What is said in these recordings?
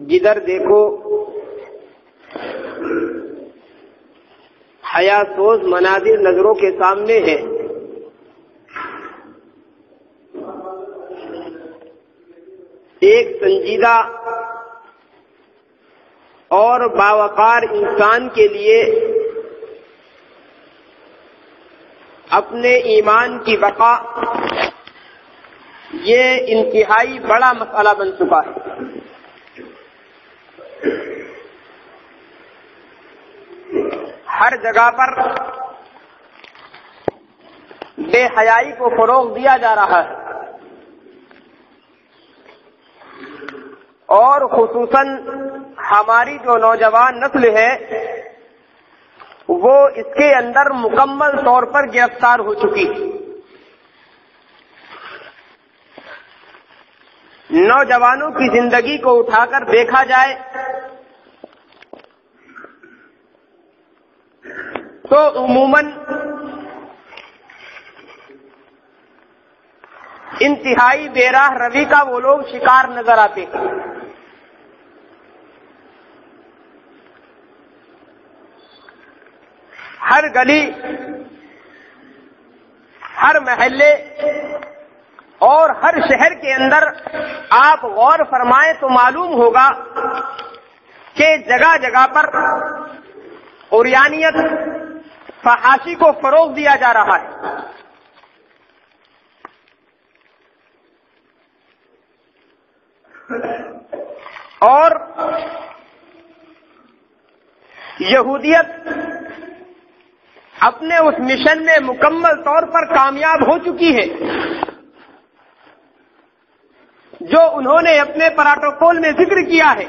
جدھر دیکھو حیا سوز مناظر نظروں کے سامنے ہے. ایک سنجیدہ اور باوقار انسان کے لیے اپنے ایمان کی بقا یہ انتہائی بڑا مسئلہ بن چکا ہے. ہر جگہ پر بے حیائی کو فروغ دیا جا رہا ہے اور خصوصاً ہماری جو نوجوان نسل ہے وہ اس کے اندر مکمل طور پر گرفتار ہو چکی. نوجوانوں کی زندگی کو اٹھا کر دیکھا جائے تو عموماً انتہائی بے راہ روی کا وہ لوگ شکار نظر آتے ہیں. ہر گلی، ہر محلے اور ہر شہر کے اندر آپ غور فرمائیں تو معلوم ہوگا کہ جگہ جگہ پر عریانیت، فحاشی کو فروغ دیا جا رہا ہے. اور یہودیت اپنے اس مشن میں مکمل طور پر کامیاب ہو چکی ہے جو انہوں نے اپنے پروٹوکول میں ذکر کیا ہے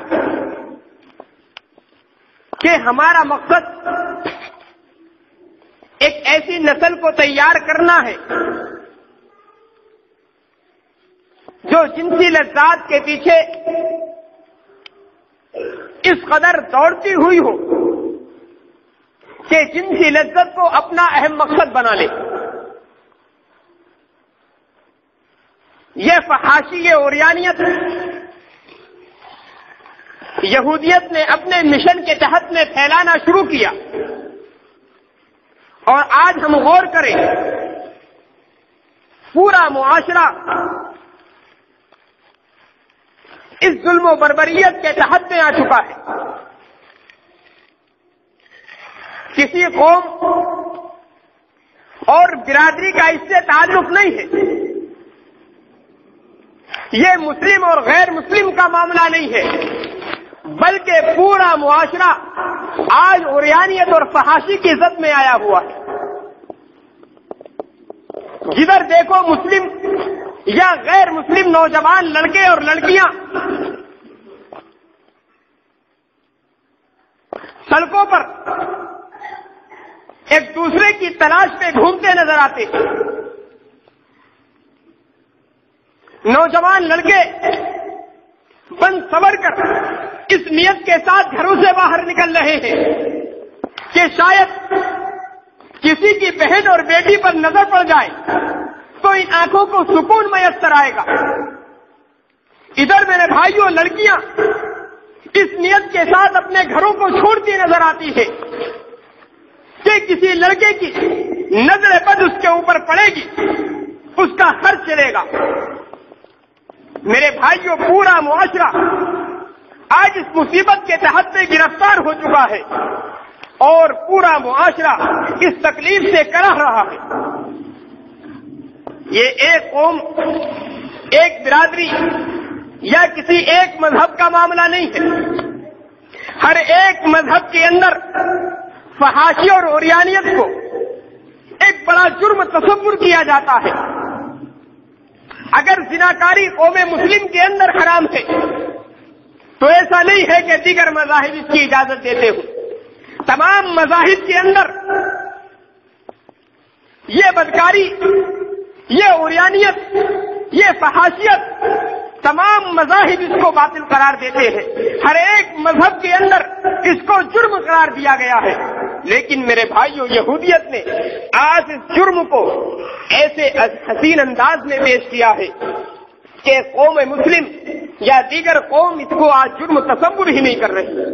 کہ ہمارا مقصد ایک ایسی نسل کو تیار کرنا ہے جو جنسی لذات کے پیچھے اس قدر دوڑتی ہوئی ہو کہ جنسی لذت کو اپنا اہم مقصد بنا لے. یہ فحاشی، یہ عریانیت یہودیت نے اپنے مشن کے تحت میں پھیلانا شروع کیا. اور آج ہم غور کریں، پورا معاشرہ اس ظلم و بربریت کے تحت میں آ چکا ہے. کسی قوم اور برادری کا اس سے تعلق نہیں ہے. یہ مسلم اور غیر مسلم کا معاملہ نہیں ہے، بلکہ پورا معاشرہ آج عریانیت اور فحاشی کی زد میں آیا ہوا ہے. جدھر دیکھو مسلم یا غیر مسلم نوجوان لڑکے اور لڑکیاں سڑکوں پر ایک دوسرے کی تلاش میں گھومتے نظر آتے ہیں. نوجوان لڑکے بن سور کر اس نیت کے ساتھ گھروں سے باہر نکل رہے ہیں کہ شاید کسی کی بہن اور بیٹی پر نظر پڑ جائے تو ان آنکھوں کو سکون میسر آئے گا. ادھر میرے بھائیوں، لڑکیاں اس نیت کے ساتھ اپنے گھروں کو چھوڑتی نظر آتی ہے کہ کسی لڑکے کی نظر بد اس کے اوپر پڑے گی، اس کا خرچ چلے گا. میرے بھائیوں، پورا معاشرہ آج اس مصیبت کے تحت میں گرفتار ہو چکا ہے اور پورا معاشرہ اس تکلیف سے کرہ رہا ہے. یہ ایک قوم، ایک برادری یا کسی ایک مذہب کا معاملہ نہیں ہے. ہر ایک مذہب کے اندر فحاشی اور عریانیت کو ایک بڑا جرم تصور کیا جاتا ہے. اگر زناکاری قوم مسلم کے اندر حرام ہے تو ایسا نہیں ہے کہ دیگر مذاہب اس کی اجازت دیتے ہوں. تمام مذاہب کے اندر یہ بدکاری، یہ عریانیت، یہ فحاشیت، تمام مذاہب اس کو باطل قرار دیتے ہیں. ہر ایک مذہب کے اندر اس کو جرم قرار دیا گیا ہے. لیکن میرے بھائیوں، یہودیت نے آج اس جرم کو ایسے حسین انداز میں پیش کیا ہے کہ قوم مسلم یا دیگر قوم اس کو آج جرم تصور ہی نہیں کر رہی.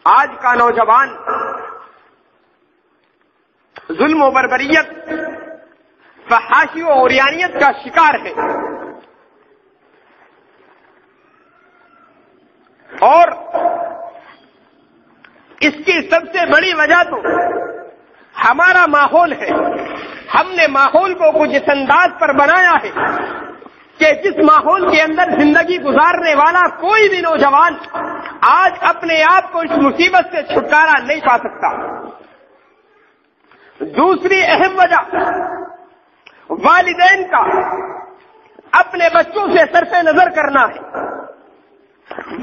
آج کا نوجوان ظلم و بربریت، فحاشی و عریانیت کا شکار ہے، اور اس کی سب سے بڑی وجہ تو ہمارا ماحول ہے. ہم نے ماحول کو کچھ اس انداز پر بنایا ہے کہ جس ماحول کے اندر زندگی گزارنے والا کوئی بھی نوجوان آج اپنے آپ کو اس مصیبت سے چھٹکارا نہیں پا سکتا. دوسری اہم وجہ والدین کا اپنے بچوں سے صرف نظر کرنا ہے.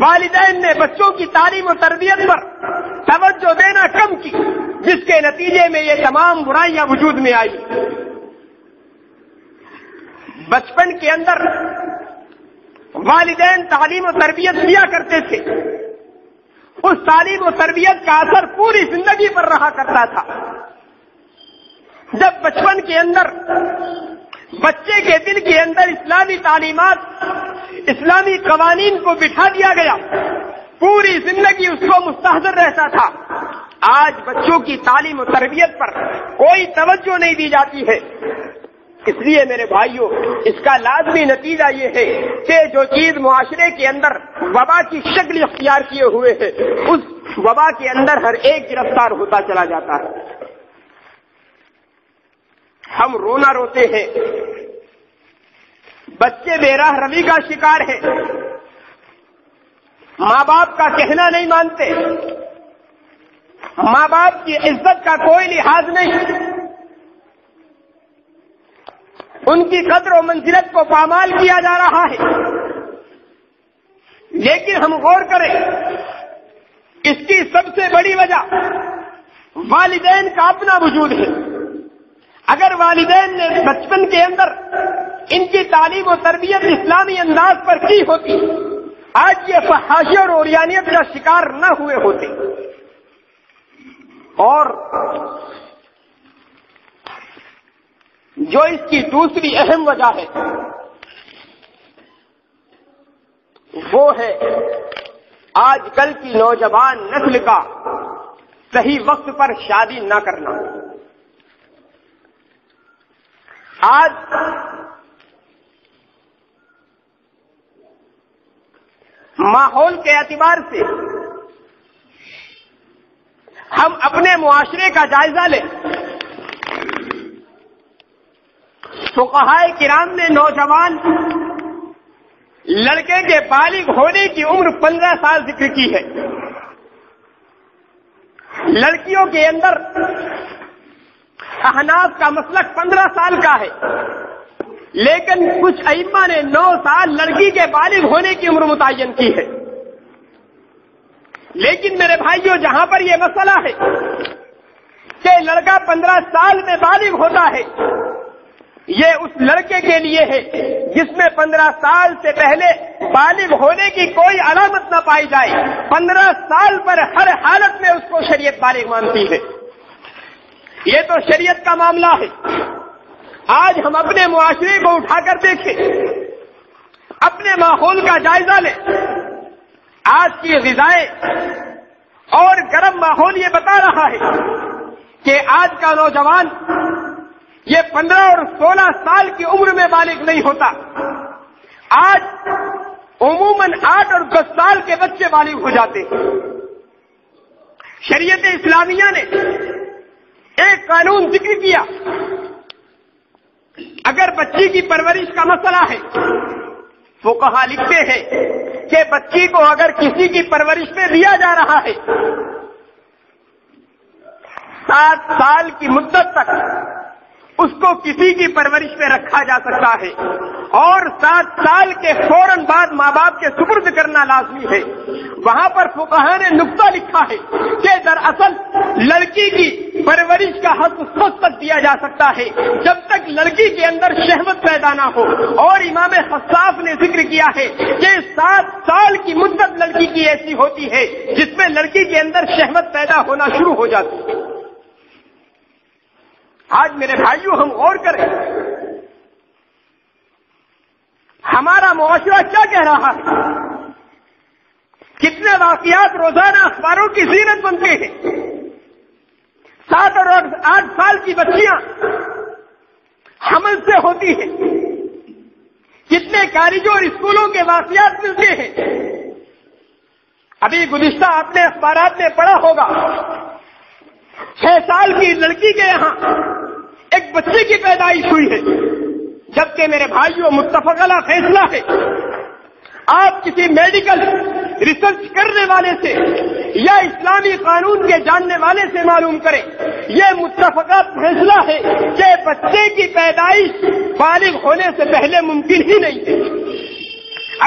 والدین نے بچوں کی تعلیم و تربیت پر توجہ دینا کم کی، جس کے نتیجے میں یہ تمام برائیاں وجود میں آئی. بچپن کے اندر والدین تعلیم و تربیت دیا کرتے تھے، اس تعلیم و تربیت کا اثر پوری زندگی پر رہا کرتا تھا. جب بچپن کے اندر بچے کے دل کے اندر اسلامی تعلیمات، اسلامی قوانین کو بٹھا دیا گیا، پوری زندگی اس کو مستحضر رہتا تھا. آج بچوں کی تعلیم و تربیت پر کوئی توجہ نہیں دی جاتی ہے. اس لیے میرے بھائیوں، اس کا لازمی نتیجہ یہ ہے کہ جو چیز معاشرے کے اندر وبا کی شکل اختیار کیے ہوئے ہے، اس وبا کے اندر ہر ایک گرفتار ہوتا چلا جاتا ہے. ہم رونا روتے ہیں، بچے بے راہ روی کا شکار ہیں، ماں باپ کا کہنا نہیں مانتے، ماں باپ کی عزت کا کوئی لحاظ نہیں، ان کی قدر و منزلت کو پامال کیا جا رہا ہے. لیکن ہم غور کریں، اس کی سب سے بڑی وجہ والدین کا اپنا وجود ہے. اگر والدین نے بچپن کے اندر ان کی تعلیم و تربیت اسلامی انداز پر کی ہوتی، آج یہ فحاشی اور عریانیت کا شکار نہ ہوئے ہوتے. اور جو اس کی دوسری اہم وجہ ہے وہ ہے آج کل کی نوجوان نسل کا صحیح وقت پر شادی نہ کرنا. آج ماحول کے اعتبار سے ہم اپنے معاشرے کا جائزہ لیں. فقہائے کرام نے نوجوان لڑکے کے بالغ ہونے کی عمر 15 سال ذکر کی ہے. لڑکیوں کے اندر احناف کا مسلک 15 سال کا ہے، لیکن کچھ ائمہ نے 9 سال لڑکی کے بالغ ہونے کی عمر متعین کی ہے. لیکن میرے بھائیوں، جہاں پر یہ مسئلہ ہے کہ لڑکا 15 سال میں بالغ ہوتا ہے، یہ اس لڑکے کے لیے ہے جس میں 15 سال سے پہلے بالغ ہونے کی کوئی علامت نہ پائی جائے. 15 سال پر ہر حالت میں اس کو شریعت بالغ مانتی ہے. یہ تو شریعت کا معاملہ ہے. آج ہم اپنے معاشرے کو اٹھا کر دیکھیں، اپنے ماحول کا جائزہ لیں. آج کی غذائیں اور گرم ماحول یہ بتا رہا ہے کہ آج کا نوجوان یہ 15 اور 16 سال کی عمر میں بالغ نہیں ہوتا. آج عموماً 8 اور 10 سال کے بچے بالغ ہو جاتے ہیں. شریعت اسلامیہ نے ایک قانون ذکر کیا، اگر بچی کی پرورش کا مسئلہ ہے، فقہا لکھتے ہیں کہ بچی کو اگر کسی کی پرورش میں دیا جا رہا ہے 7 سال کی مدت تک اس کو کسی کی پرورش میں رکھا جا سکتا ہے، اور 7 سال کے فوراً بعد ماں باپ کے سپرد کرنا لازمی ہے. وہاں پر فقہا نے نقطہ لکھا ہے کہ دراصل لڑکی کی پرورش کا حق اس وقت تک دیا جا سکتا ہے جب تک لڑکی کے اندر شہوت پیدا نہ ہو. اور امام خصاف نے ذکر کیا ہے کہ 7 سال کی مدت لڑکی کی ایسی ہوتی ہے جس میں لڑکی کے اندر شہوت پیدا ہونا شروع ہو جاتی ہے. آج میرے بھائیوں، ہم غور کریں، ہمارا معاشرہ کیا کہہ رہا ہے؟ کتنے واقعات روزانہ اخباروں کی زینت بنتے ہیں. 7 اور 8 سال کی بچیاں حمل سے ہوتی ہیں. کتنے کالجوں اور اسکولوں کے واقعات ملتے ہیں. ابھی گزشتہ آپ نے اخبارات میں پڑھا ہوگا 6 سال کی لڑکی کے یہاں ایک بچے کی پیدائش ہوئی ہے، جبکہ میرے بھائیوں متفقہ فیصلہ ہے. آپ کسی میڈیکل ریسرچ کرنے والے سے یا اسلامی قانون کے جاننے والے سے معلوم کریں، یہ متفقہ فیصلہ ہے کہ بچے کی پیدائش بالغ ہونے سے پہلے ممکن ہی نہیں ہے.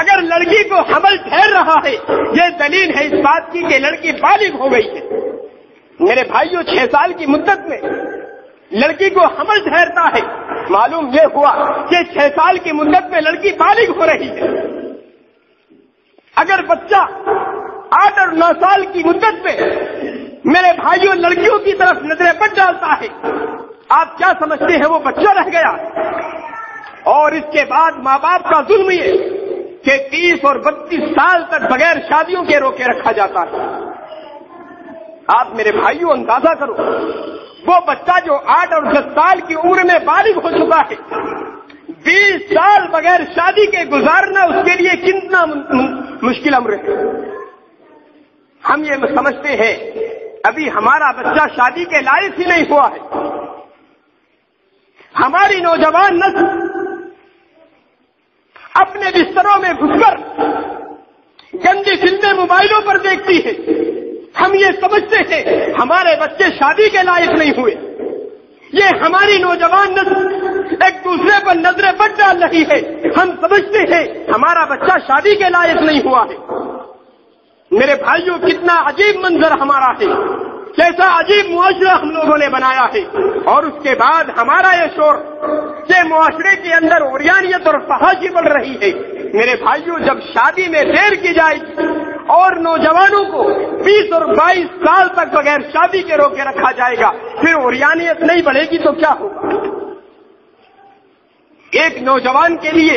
اگر لڑکی کو حمل ٹھہر رہا ہے، یہ دلیل ہے اس بات کی کہ لڑکی بالغ ہو گئی ہے. میرے بھائیوں 6 سال کی مدت میں لڑکی کو حمل ٹھہرتا ہے. معلوم یہ ہوا کہ 6 سال کی مدت میں لڑکی بالغ ہو رہی ہے. اگر بچہ 8 اور 9 سال کی مدت میں میرے بھائیوں لڑکیوں کی طرف نظریں بد ڈالتا ہے، آپ کیا سمجھتے ہیں وہ بچہ رہ گیا؟ اور اس کے بعد ماں باپ کا ظلم یہ کہ 30 اور 32 سال تک بغیر شادیوں کے روکے رکھا جاتا ہے. آپ میرے بھائیوں اندازہ کرو، وہ بچہ جو 8 اور 10 سال کی عمر میں بالغ ہو چکا ہے، 20 سال بغیر شادی کے گزارنا اس کے لیے کتنا مشکل امر ہے. ہم یہ سمجھتے ہیں ابھی ہمارا بچہ شادی کے لائق ہی نہیں ہوا ہے. ہماری نوجوان نسل اپنے بستروں میں گھس کر گندی فلمیں موبائلوں پر دیکھتی ہے. ہم یہ سمجھتے ہیں ہمارے بچے شادی کے لائق نہیں ہوئے. یہ ہماری نوجوان نسل ایک دوسرے پر نظریں بد ڈال رہی ہے. ہم سمجھتے ہیں ہمارا بچہ شادی کے لائق نہیں ہوا ہے. میرے بھائیوں کتنا عجیب منظر ہمارا ہے، کیسا عجیب معاشرہ ہم لوگوں نے بنایا ہے. اور اس کے بعد ہمارا یہ شور کہ معاشرے کے اندر عریانیت اور فحاشی بڑھ رہی ہے. میرے بھائیوں جب شادی میں دیر کی جائے گی اور نوجوانوں کو 20 اور 22 سال تک بغیر شادی کے روکے رکھا جائے گا، پھر عریانیت نہیں بڑھے گی تو کیا ہوگا؟ ایک نوجوان کے لیے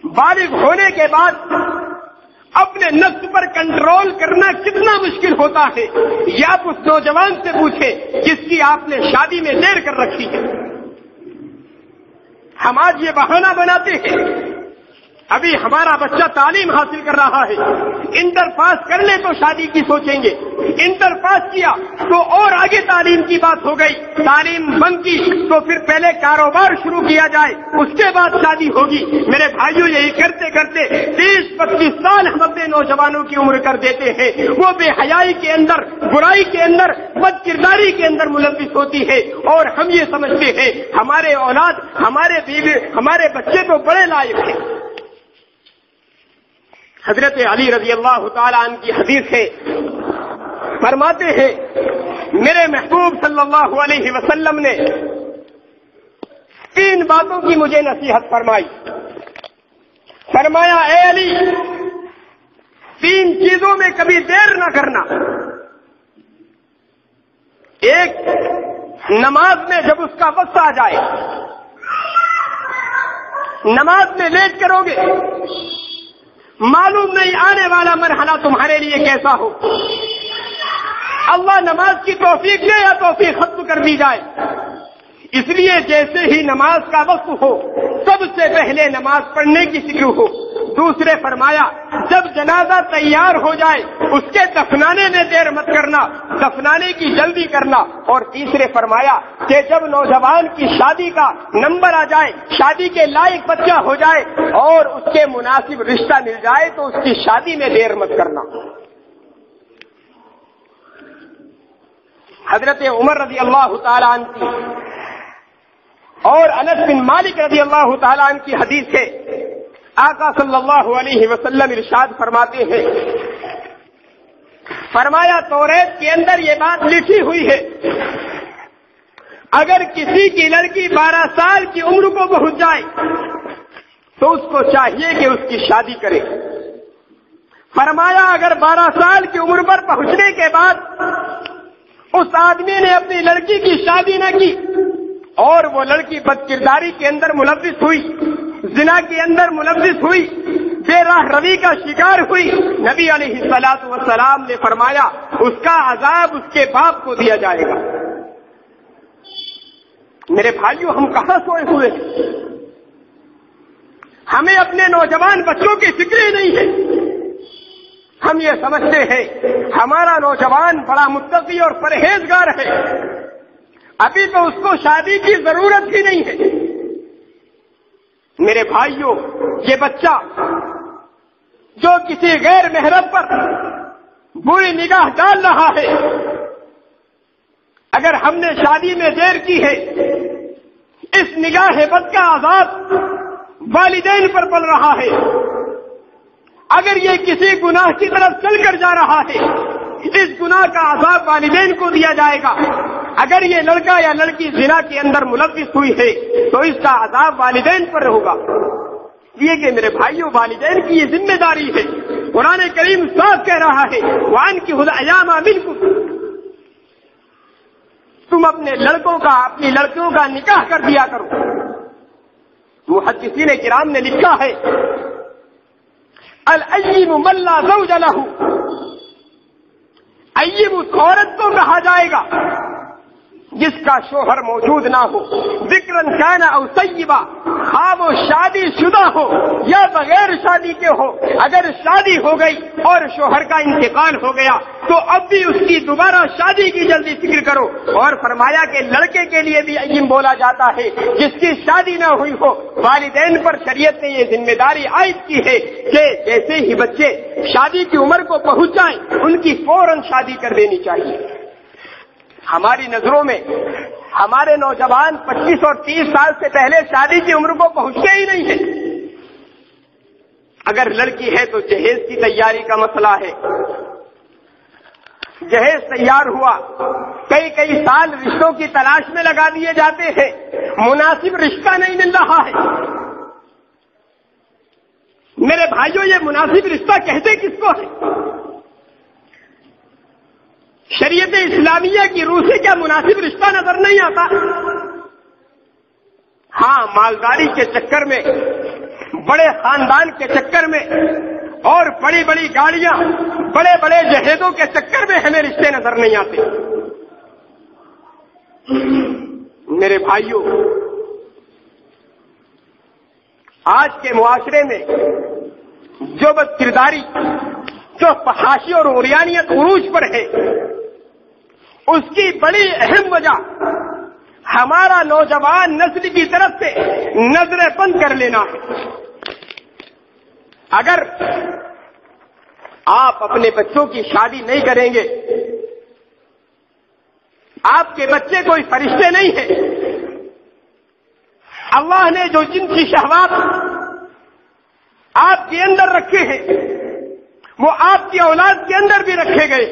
بالغ ہونے کے بعد اپنے نفس پر کنٹرول کرنا کتنا مشکل ہوتا ہے، یہ آپ اس نوجوان سے پوچھیں جس کی آپ نے شادی میں دیر کر رکھی ہے. ہم آج یہ بہانہ بناتے ہیں ابھی ہمارا بچہ تعلیم حاصل کر رہا ہے، انٹر پاس کر لے تو شادی کی سوچیں گے، انٹر پاس کیا تو اور آگے تعلیم کی بات ہو گئی، تعلیم بند کی تو پھر پہلے کاروبار شروع کیا جائے اس کے بعد شادی ہوگی. میرے بھائیوں یہی کرتے کرتے 30-25 سال ہم اپنے نوجوانوں کی عمر کر دیتے ہیں. وہ بے حیائی کے اندر، برائی کے اندر، بد کرداری کے اندر ملوث ہوتی ہے. اور ہم یہ سمجھتے ہیں ہمارے اولاد، ہمارے بیوی، ہمارے بچے تو بڑے لائق ہیں. حضرت علی رضی اللہ تعالی عنہ کی حدیث ہے، فرماتے ہیں میرے محبوب صلی اللہ علیہ وسلم نے 3 باتوں کی مجھے نصیحت فرمائی. فرمایا اے علی 3 چیزوں میں کبھی دیر نہ کرنا. ایک، نماز میں جب اس کا وقت آ جائے، نماز میں لیٹ کرو گے، معلوم نہیں آنے والا مرحلہ تمہارے لیے کیسا ہو. اللہ نماز کی توفیق دے یا توفیق ختم کر دی جائے. اس لیے جیسے ہی نماز کا وقت ہو سب سے پہلے نماز پڑھنے کی فکر ہو. دوسرے فرمایا جب جنازہ تیار ہو جائے اس کے دفنانے میں دیر مت کرنا، دفنانے کی جلدی کرنا. اور تیسرے فرمایا کہ جب نوجوان کی شادی کا نمبر آ جائے، شادی کے لائق بچہ ہو جائے اور اس کے مناسب رشتہ مل جائے تو اس کی شادی میں دیر مت کرنا. حضرت عمر رضی اللہ تعالی عنہ کی اور انس بن مالک رضی اللہ تعالی عنہ کی حدیث ہے، آقا صلی اللہ علیہ وسلم ارشاد فرماتے ہیں، فرمایا توریت کے اندر یہ بات لکھی ہوئی ہے اگر کسی کی لڑکی 12 سال کی عمر کو پہنچ جائے تو اس کو چاہیے کہ اس کی شادی کرے. فرمایا اگر 12 سال کی عمر پر پہنچنے کے بعد اس آدمی نے اپنی لڑکی کی شادی نہ کی اور وہ لڑکی بد کرداری کے اندر ملوث ہوئی، زنا کے اندر ملوث ہوئی، بے راہ روی کا شکار ہوئی، نبی علیہ الصلوۃ والسلام نے فرمایا اس کا عذاب اس کے باپ کو دیا جائے گا۔ میرے بھائیوں، ہم کہاں سوئے ہوئے ہیں؟ ہمیں اپنے نوجوان بچوں کی فکر ہی نہیں ہے۔ ہم یہ سمجھتے ہیں ہمارا نوجوان بڑا متقی اور پرہیزگار ہے، ابھی تو اس کو شادی کی ضرورت ہی نہیں ہے۔ میرے بھائیوں، یہ بچہ جو کسی غیر محرم پر بری نگاہ ڈال رہا ہے، اگر ہم نے شادی میں دیر کی ہے، اس نگاہ بد کا عذاب والدین پر پڑ رہا ہے۔ اگر یہ کسی گناہ کی طرف چل کر جا رہا ہے، اس گناہ کا عذاب والدین کو دیا جائے گا۔ اگر یہ لڑکا یا لڑکی زنا کے اندر ملوث ہوئی ہے تو اس کا عذاب والدین پر ہوگا۔ یہ کہ میرے بھائیوں، والدین کی یہ ذمہ داری ہے۔ قرآن کریم صاف کہہ رہا ہے وَأَنكِحُوا الْأَيَامَ مِنكُمْ، تم اپنے لڑکوں کا، اپنی لڑکیوں کا نکاح کر دیا کرو۔ محدثین کرام نے لکھا ہے الایب من لا زوج لہ، ایب اس عورت کو کہا جائے گا جس کا شوہر موجود نہ ہو، ذکرن کان او طیبا، خواہ وہ شادی شدہ ہو یا بغیر شادی کے ہو۔ اگر شادی ہو گئی اور شوہر کا انتقال ہو گیا تو اب بھی اس کی دوبارہ شادی کی جلدی فکر کرو۔ اور فرمایا کہ لڑکے کے لیے بھی ایب بولا جاتا ہے جس کی شادی نہ ہوئی ہو۔ والدین پر شریعت نے یہ ذمہ داری عائد کی ہے کہ جیسے ہی بچے شادی کی عمر کو پہنچ جائیں ان کی فوراً شادی کر دینی چاہیے۔ ہماری نظروں میں ہمارے نوجوان 25 اور 30 سال سے پہلے شادی کی عمر کو پہنچتے ہی نہیں ہیں۔ اگر لڑکی ہے تو جہیز کی تیاری کا مسئلہ ہے، جہیز تیار ہوا، کئی سال رشتوں کی تلاش میں لگا دیے جاتے ہیں، مناسب رشتہ نہیں مل رہا ہے۔ میرے بھائیوں، یہ مناسب رشتہ کہتے کس کو ہے؟ شریعت اسلامیہ کی روح سے کیا مناسب رشتہ نظر نہیں آتا؟ ہاں، مالداری کے چکر میں، بڑے خاندان کے چکر میں اور بڑی بڑی گاڑیاں، بڑے بڑے جہیزوں کے چکر میں ہمیں رشتے نظر نہیں آتے۔ میرے بھائیوں، آج کے معاشرے میں جو بد کرداری، جو فحاشی اور عریانیت عروج پر ہے، اس کی بڑی اہم وجہ ہمارا نوجوان نسل کی طرف سے نظریں بند کر لینا ہے۔ اگر آپ اپنے بچوں کی شادی نہیں کریں گے، آپ کے بچے کوئی فرشتے نہیں ہیں۔ اللہ نے جو جنسی شہوات آپ کے اندر رکھے ہیں وہ آپ کی اولاد کے اندر بھی رکھے گئے۔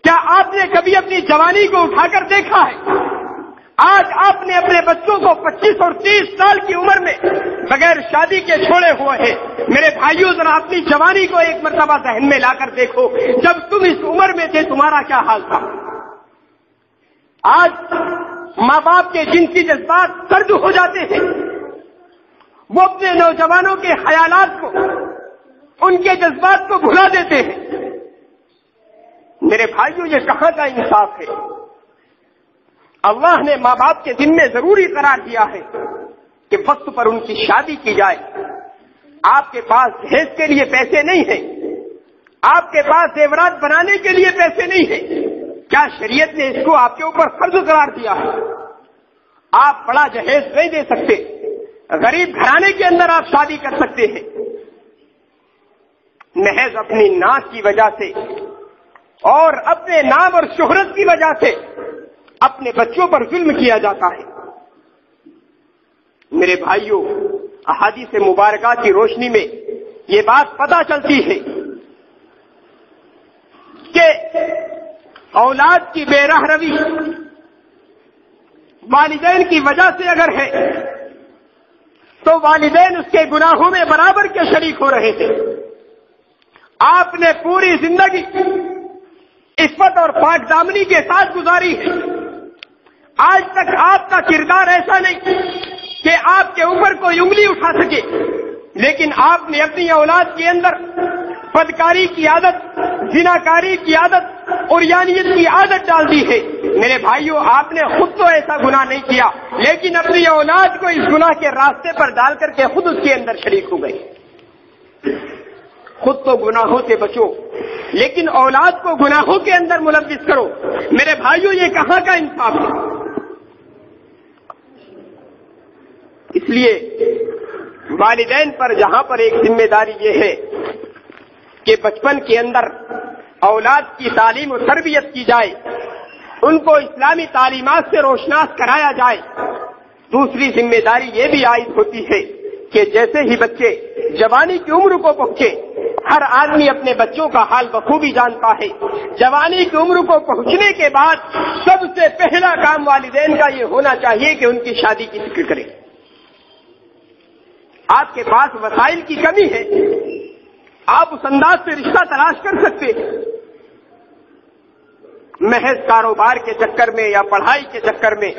کیا آپ نے کبھی اپنی جوانی کو اٹھا کر دیکھا ہے؟ آج آپ نے اپنے بچوں کو 25 اور 30 سال کی عمر میں بغیر شادی کے چھوڑے ہوئے ہیں۔ میرے بھائیوں، ذرا اپنی جوانی کو ایک مرتبہ ذہن میں لا کر دیکھو، جب تم اس عمر میں تھے تمہارا کیا حال تھا۔ آج ماں باپ کے جنسی جذبات سرد ہو جاتے ہیں، وہ اپنے نوجوانوں کے خیالات کو، ان کے جذبات کو بھلا دیتے ہیں۔ میرے بھائیوں، یہ کہاں کا انصاف ہے؟ اللہ نے ماں باپ کے ذمے ضروری قرار دیا ہے کہ وقت پر ان کی شادی کی جائے۔ آپ کے پاس جہیز کے لیے پیسے نہیں ہیں، آپ کے پاس زیورات بنانے کے لیے پیسے نہیں ہیں، کیا شریعت نے اس کو آپ کے اوپر فرض قرار دیا ہے؟ آپ بڑا جہیز نہیں دے سکتے، غریب گھرانے کے اندر آپ شادی کر سکتے ہیں۔ محض اپنی ناز کی وجہ سے اور اپنے نام اور شہرت کی وجہ سے اپنے بچوں پر ظلم کیا جاتا ہے۔ میرے بھائیوں، احادیث مبارکہ کی روشنی میں یہ بات پتہ چلتی ہے کہ اولاد کی بے راہ روی والدین کی وجہ سے اگر ہے تو والدین اس کے گناہوں میں برابر کے شریک ہو رہے تھے۔ آپ نے پوری زندگی عفت اور پاک دامنی کے ساتھ گزاری ہے، آج تک آپ کا کردار ایسا نہیں کہ آپ کے اوپر کوئی انگلی اٹھا سکے، لیکن آپ نے اپنی اولاد کے اندر بدکاری کی عادت، زناکاری کی عادت، عریانیت کی عادت ڈال دی ہے۔ میرے بھائیوں، آپ نے خود تو ایسا گناہ نہیں کیا، لیکن اپنی اولاد کو اس گناہ کے راستے پر ڈال کر کے خود اس کے اندر شریک ہو گئے۔ خود تو گناہوں سے بچو، لیکن اولاد کو گناہوں کے اندر ملوث کرو۔ میرے بھائیوں، یہ کہاں کا انصاف ہے؟ اس لیے والدین پر جہاں پر ایک ذمہ داری یہ ہے کہ بچپن کے اندر اولاد کی تعلیم و تربیت کی جائے، ان کو اسلامی تعلیمات سے روشناس کرایا جائے۔ دوسری ذمہ داری یہ بھی عائد ہوتی ہے کہ جیسے ہی بچے جوانی کی عمر کو پہنچے، ہر آدمی اپنے بچوں کا حال بخوبی جانتا ہے، جوانی کی عمر کو پہنچنے کے بعد سب سے پہلا کام والدین کا یہ ہونا چاہیے کہ ان کی شادی کی فکر کریں۔ آپ کے پاس وسائل کی کمی ہے، آپ اس انداز سے رشتہ تلاش کر سکتے ہیں، محض کاروبار کے چکر میں یا پڑھائی کے چکر میں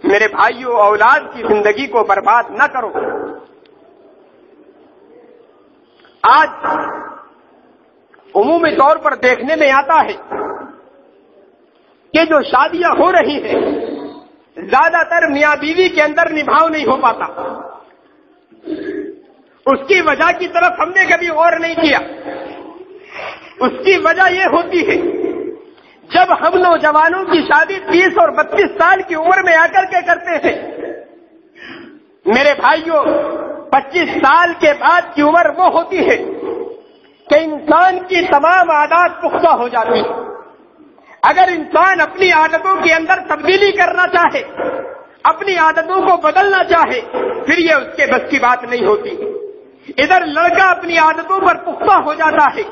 میرے بھائیوں اولاد کی زندگی کو برباد نہ کرو۔ آج عمومی طور پر دیکھنے میں آتا ہے کہ جو شادیاں ہو رہی ہیں زیادہ تر میاں بیوی کے اندر نبھاؤ نہیں ہو پاتا۔ اس کی وجہ کی طرف ہم نے کبھی غور نہیں کیا۔ اس کی وجہ یہ ہوتی ہے جب ہم نوجوانوں کی شادی 30 اور 32 سال کی عمر میں آ کر کے کرتے ہیں، میرے بھائیوں 25 سال کے بعد کی عمر وہ ہوتی ہے کہ انسان کی تمام عادات پختہ ہو جاتی ہیں۔ اگر انسان اپنی عادتوں کے اندر تبدیلی کرنا چاہے، اپنی عادتوں کو بدلنا چاہے، پھر یہ اس کے بس کی بات نہیں ہوتی۔ ادھر لڑکا اپنی عادتوں پر پختہ ہو جاتا ہے،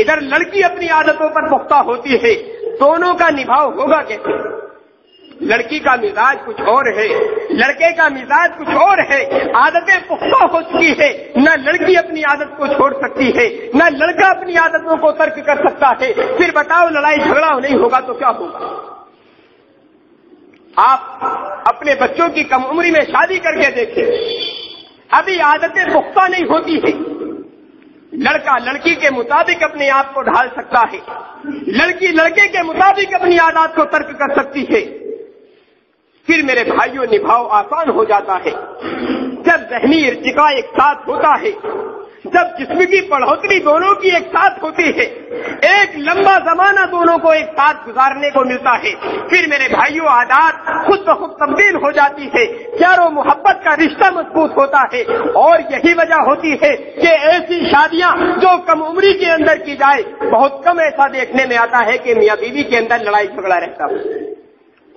ادھر لڑکی اپنی عادتوں پر پختہ ہوتی ہے، دونوں کا نبھاؤ ہوگا کیسے؟ لڑکی کا مزاج کچھ اور ہے، لڑکے کا مزاج کچھ اور ہے، عادتیں پختہ ہو چکی ہے، نہ لڑکی اپنی عادت کو چھوڑ سکتی ہے، نہ لڑکا اپنی عادتوں کو ترک کر سکتا ہے۔ پھر بتاؤ لڑائی جھگڑا نہیں ہوگا تو کیا ہوگا؟ آپ اپنے بچوں کی کم عمری میں شادی کر کے دیکھیں، ابھی عادتیں پختہ نہیں ہوتی ہیں۔ لڑکا لڑکی کے مطابق اپنے آپ کو ڈھال سکتا ہے، لڑکی لڑکے کے مطابق اپنی عادات کو ترک کر سکتی ہے۔ پھر میرے بھائیوں نبھاؤ آسان ہو جاتا ہے جب ذہنی ارتقاء ایک ساتھ ہوتا ہے، جب جسم کی بڑھوتری دونوں کی ایک ساتھ ہوتی ہے، ایک لمبا زمانہ دونوں کو ایک ساتھ گزارنے کو ملتا ہے، پھر میرے بھائیوں عادات خود بخود تبدیل ہو جاتی ہے، پیار و محبت کا رشتہ مضبوط ہوتا ہے۔ اور یہی وجہ ہوتی ہے کہ ایسی شادیاں جو کم عمری کے اندر کی جائے، بہت کم ایسا دیکھنے میں آتا ہے کہ میاں بیوی کے اندر لڑائی جھگڑا رہتا ہے،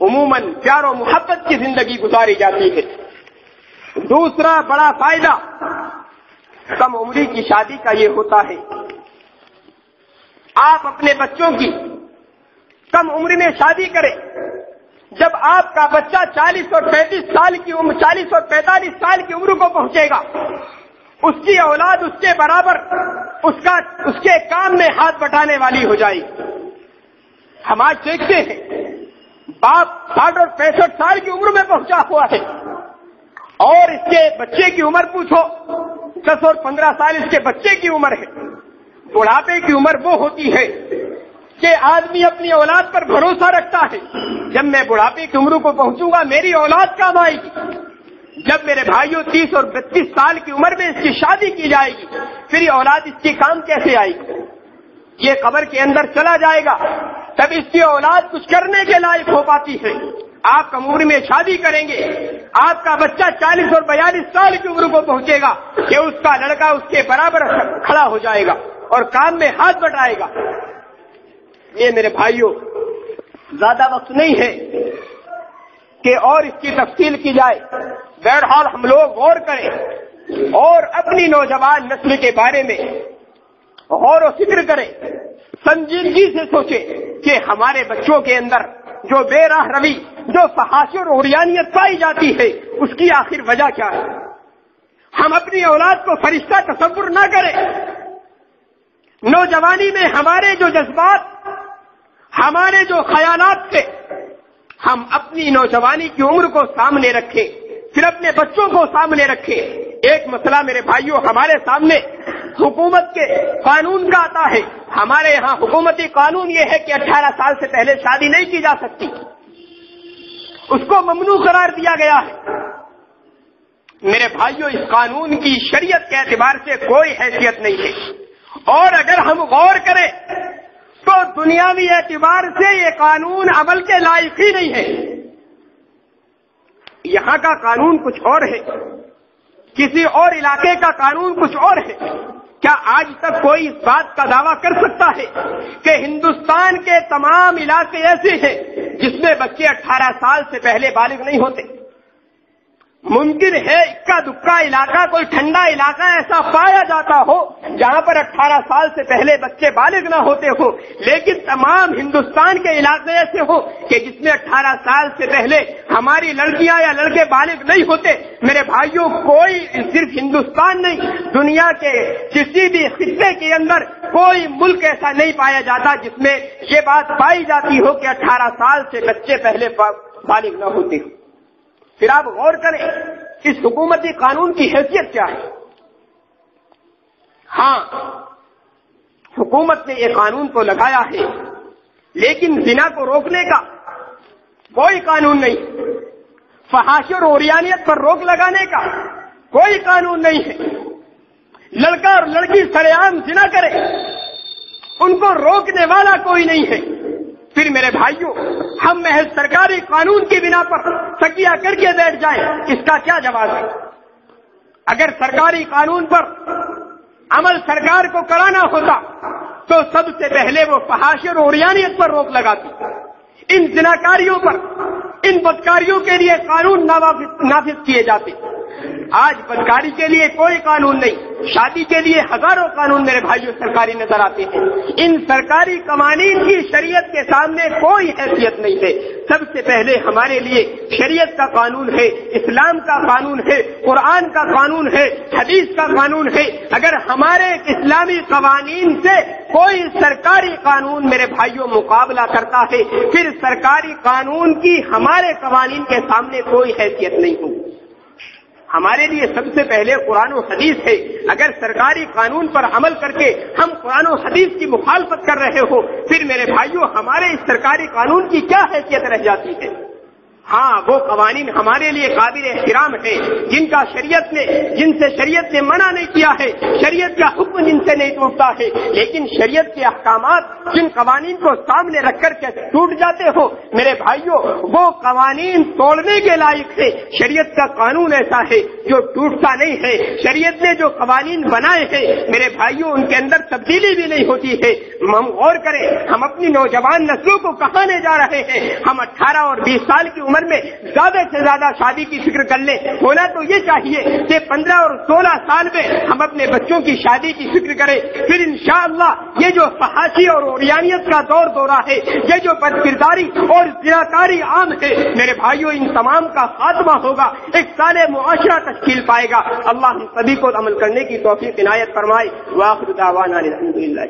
عموماً پیار و محبت کی زندگی گزاری جاتی ہے۔ دوسرا بڑا فائدہ کم عمری کی شادی کا یہ ہوتا ہے، آپ اپنے بچوں کی کم عمری میں شادی کریں۔ جب آپ کا بچہ 40 اور 35 سال کی عمر، 40 اور 45 سال کی عمر کو پہنچے گا، اس کی اولاد اس کے برابر اس کے کام میں ہاتھ بٹانے والی ہو جائے گی۔ ہم آج دیکھتے ہیں باپ 60 اور 65 سال کی عمر میں پہنچا ہوا ہے، اور اس کے بچے کی عمر پوچھو 10 اور 15 سال اس کے بچے کی عمر ہے۔ بڑھاپے کی عمر وہ ہوتی ہے کہ آدمی اپنی اولاد پر بھروسہ رکھتا ہے، جب میں بڑھاپے کی عمر کو پہنچوں گا میری اولاد کام آئے گی۔ جب میرے بھائیوں 30 اور 32 سال کی عمر میں اس کی شادی کی جائے گی، پھر یہ اولاد اس کی کام کیسے آئے گی؟ یہ قبر کے اندر چلا جائے گا، تب اس کی اولاد کچھ کرنے کے لائق ہو پاتی ہے۔ آپ کم عمر میں شادی کریں گے، آپ کا بچہ 40 اور 42 سال کی عمر کو پہنچے گا کہ اس کا لڑکا اس کے برابر کھڑا ہو جائے گا اور کام میں ہاتھ بٹائے گا۔ یہ میرے بھائیوں زیادہ وقت نہیں ہے کہ اور اس کی تفصیل کی جائے، بہرحال ہم لوگ غور کریں اور اپنی نوجوان نسل کے بارے میں غور و فکر کریں، سنجیدگی سے سوچیں کہ ہمارے بچوں کے اندر جو بے راہ روی، جو فحاشی اور عریانیت پائی جاتی ہے، اس کی آخر وجہ کیا ہے؟ ہم اپنی اولاد کو فرشتہ تصور نہ کریں۔ نوجوانی میں ہمارے جو جذبات، ہمارے جو خیالات تھے، ہم اپنی نوجوانی کی عمر کو سامنے رکھیں پھر اپنے بچوں کو سامنے رکھے. ایک مسئلہ میرے بھائیوں ہمارے سامنے حکومت کے قانون کا آتا ہے. ہمارے یہاں حکومتی قانون یہ ہے کہ 18 سال سے پہلے شادی نہیں کی جا سکتی، اس کو ممنوع قرار دیا گیا ہے. میرے بھائیوں اس قانون کی شریعت کے اعتبار سے کوئی حیثیت نہیں ہے، اور اگر ہم غور کریں تو دنیاوی اعتبار سے یہ قانون عمل کے لائق ہی نہیں ہے. یہاں کا قانون کچھ اور ہے، کسی اور علاقے کا قانون کچھ اور ہے. کیا آج تک کوئی اس بات کا دعویٰ کر سکتا ہے کہ ہندوستان کے تمام علاقے ایسے ہیں جس میں بچے 18 سال سے پہلے بالغ نہیں ہوتے؟ ممکن ہے اکا دکا علاقہ، کوئی ٹھنڈا علاقہ ایسا پایا جاتا ہو جہاں پر 18 سال سے پہلے بچے بالغ نہ ہوتے ہو، لیکن تمام ہندوستان کے علاقے ایسے ہو کہ جس میں 18 سال سے پہلے ہماری لڑکیاں یا لڑکے بالغ نہیں ہوتے. میرے بھائیوں کوئی صرف ہندوستان نہیں، دنیا کے کسی بھی خطے کے اندر کوئی ملک ایسا نہیں پایا جاتا جس میں یہ بات پائی جاتی ہو کہ 18 سال سے بچے پہلے بالغ نہ ہوتے. پھر آپ غور کریں اس حکومتی قانون کی حیثیت کیا ہے. ہاں حکومت نے یہ قانون تو لگایا ہے، لیکن زنا کو روکنے کا کوئی قانون نہیں، فحاشی اور عریانیت پر روک لگانے کا کوئی قانون نہیں ہے. لڑکا اور لڑکی سرے عام زنا کرے ان کو روکنے والا کوئی نہیں ہے. پھر میرے بھائیوں ہم محض سرکاری قانون کی بنا پر تکیہ کر کے بیٹھ جائیں، اس کا کیا جواز ہے؟ اگر سرکاری قانون پر عمل سرکار کو کرانا ہوتا تو سب سے پہلے وہ فحاشی اور عریانیت پر روک لگاتی. ان زناکاریوں پر، ان بدکاریوں کے لیے قانون نافذ کیے جاتے. آج بدکاری کے لیے کوئی قانون نہیں، شادی کے لیے ہزاروں قانون میرے بھائیوں سرکاری نظر آتے ہیں. ان سرکاری قوانین کی شریعت کے سامنے کوئی حیثیت نہیں ہے. سب سے پہلے ہمارے لیے شریعت کا قانون ہے، اسلام کا قانون ہے، قرآن کا قانون ہے، حدیث کا قانون ہے. اگر ہمارے اسلامی قوانین سے کوئی سرکاری قانون میرے بھائیوں مقابلہ کرتا ہے، پھر سرکاری قانون کی ہمارے قوانین کے سامنے کوئی حیثیت نہیں ہوگی. ہمارے لیے سب سے پہلے قرآن و حدیث ہے. اگر سرکاری قانون پر عمل کر کے ہم قرآن و حدیث کی مخالفت کر رہے ہو، پھر میرے بھائیوں ہمارے اس سرکاری قانون کی کیا حیثیت رہ جاتی ہے؟ ہاں وہ قوانین ہمارے لیے قابل احترام ہے جن سے شریعت نے منع نہیں کیا ہے، شریعت کا حکم جن سے نہیں ٹوٹتا ہے. لیکن شریعت کے احکامات جن قوانین کو سامنے رکھ کر کے ٹوٹ جاتے ہو میرے بھائیوں وہ قوانین توڑنے کے لائق ہے. شریعت کا قانون ایسا ہے جو ٹوٹتا نہیں ہے. شریعت نے جو قوانین بنائے ہیں میرے بھائیوں ان کے اندر تبدیلی بھی نہیں ہوتی ہے. ہم غور کریں ہم اپنی نوجوان نسلوں کو کہاں لے جا رہے ہیں. ہم 18 اور 20 سال کی عمر میں زیادہ سے زیادہ شادی کی فکر کر لیں. ہونا تو یہ چاہیے کہ 15 اور 16 سال میں ہم اپنے بچوں کی شادی کی فکر کریں. پھر انشاءاللہ یہ جو فحاشی اور عریانیت کا دورہ ہے، یہ جو بدکرداری اور زناکاری عام ہے میرے بھائیوں ان تمام کا خاتمہ ہوگا، ایک صالح معاشرہ تشکیل پائے گا. اللہ ہم سبھی کو عمل کرنے کی توفیق عنایت فرمائے. وآخر دعوانا الحمدللہ.